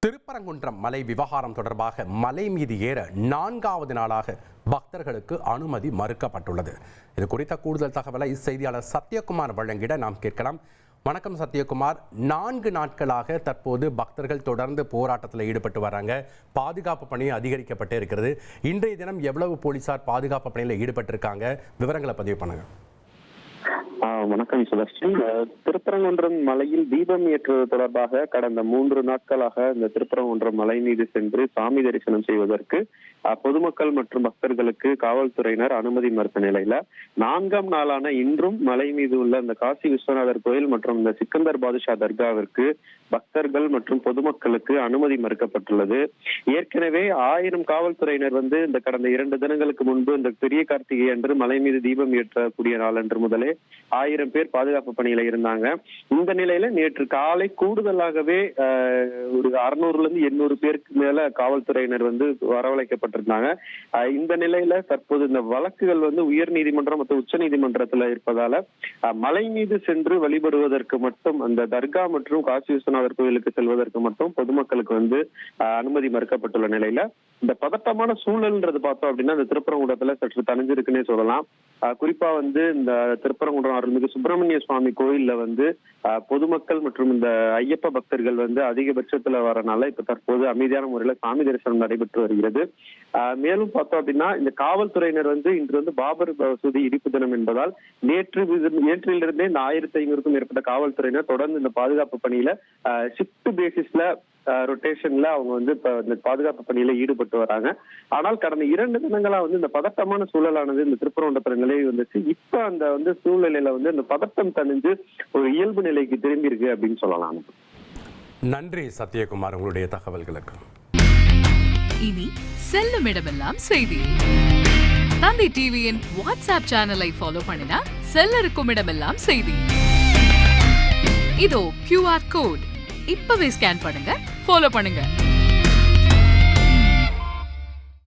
திருப்பரங்குன்றம் மலை விவகாரம் தொடர்பாக மலை மீது ஏற 4வது நாளாக பக்தர்களுக்கு அனுமதி மறுக்கப்பட்டுள்ளது. இது குறித்த கூடுதல் தகவலை செய்தியாளர் சத்யகுமார் வழங்கிட நாம் கேட்கலாம். வணக்கம் சத்யகுமார். 4 நாட்களாக தற்போது பக்தர்கள் தொடர்ந்து போராட்டத்தில் ஈடுபட்டு வராங்க. பாதுகாப்பு பணி அதிகரிக்கப்பட்டு இருக்கிறது. இன்றைய தினம் எவ்வளவு போலீசார் பாதுகாப்பு பணியில் ஈடுபட்டிருக்காங்க, விவரங்களை பதிவு பண்ணுங்க. வணக்கம் சுதர்ஷன். திருப்பரங்குன்றம் மலையில் தீபம் ஏற்றுவது தொடர்பாக கடந்த 3 நாட்களாக இந்த திருப்பரங்குன்றம் மலை மீது சென்று சாமி தரிசனம் செய்வதற்கு பொதுமக்கள் மற்றும் பக்தர்களுக்கு காவல்துறையினர் அனுமதி மறுத்த நிலையில 4ஆம் நாளான இன்றும் மலை மீது உள்ள இந்த காசி விஸ்வநாதர் கோயில் மற்றும் இந்த சிக்கந்தர் பாதுஷா தர்காவிற்கு பக்தர்கள் மற்றும் பொதுமக்களுக்கு அனுமதி மறுக்கப்பட்டுள்ளது. ஏற்கனவே 1000 காவல்துறையினர் இந்த கடந்த 2 தினங்களுக்கு முன்பு இந்த பெரிய கார்த்திகை அன்று மலை மீது தீபம் ஏற்றக்கூடிய நாள் அன்று முதலே 1000 பேர் பாதுகாப்பு பணியில இருந்தாங்க. இந்த நிலையில நேற்று காலை கூடுதலாகவே ஒரு 600 இருந்து 800 பேருக்கு மேல காவல்துறையினர் வரவழைக்கப்பட்டிருந்தாங்க. இந்த நிலையில தற்போது இந்த வழக்குகள் உயர் நீதிமன்றம் மற்றும் உச்ச நீதிமன்றத்துல இருப்பதால மலை மீது சென்று வழிபடுவதற்கு மட்டும் அந்த தர்கா மற்றும் காசி விஸ்வநாதர் கோயிலுக்கு செல்வதற்கு மட்டும் பொதுமக்களுக்கு அனுமதி மறுக்கப்பட்டுள்ள நிலையில இந்த பதட்டமான சூழல்ன்றது பார்த்தோம் அப்படின்னா இந்த திருப்பரங்குன்றத்துல சற்று தணிஞ்சிருக்குன்னே சொல்லலாம். குறிப்பா இந்த திருப்பரங்குன்றம் அருள்மிகு சுப்பிரமணிய சுவாமி கோயில்ல பொதுமக்கள் மற்றும் இந்த ஐயப்ப பக்தர்கள் அதிகபட்சத்துல வரனால இப்ப தற்போது அமைதியான முறையில சாமி தரிசனம் நடைபெற்று வருகிறது. மேலும் பார்த்தோம் அப்படின்னா இந்த காவல்துறையினர் இன்று பாபர் மசூதி இடிப்பு தினம் என்பதால் நேற்றிலிருந்தே இந்த 1500க்கும் மேற்பட்ட காவல்துறையினர் தொடர்ந்து இந்த பாதுகாப்பு பணியில ஷிஃப்ட் பேசிஸ்ல ரொட்டேஷன்ல அவங்க இப்ப இந்த பாதுகாப்பு பணியில ஈடுபட்டு வராங்க. ஆனால் கடந்த 2 தினங்களா இந்த பதட்டமான சூழலானது இந்த திருப்பரங்குன்றத்துல நிலையை வந்துச்சு. இப்ப அந்த சூழ்நிலையில இந்த பதட்டம் தணிஞ்சு ஒரு இயல்பு நிலைக்கு திரும்பி இருக்கு அப்படின்னு சொல்லலாம். நன்றி சத்யகுமார், உங்களுடைய தகவல்களுக்கு. இனி செல்லும் இடமெல்லாம் செய்தி. தந்தை டிவியின் வாட்ஸ்அப் சேனலை ஃபாலோ பண்ணினா செல்லருக்கும் இடமெல்லாம் செய்தி. இதோ QR கோட் இப்பவே ஸ்கேன் பண்ணுங்க, ஃபாலோ பண்ணுங்க.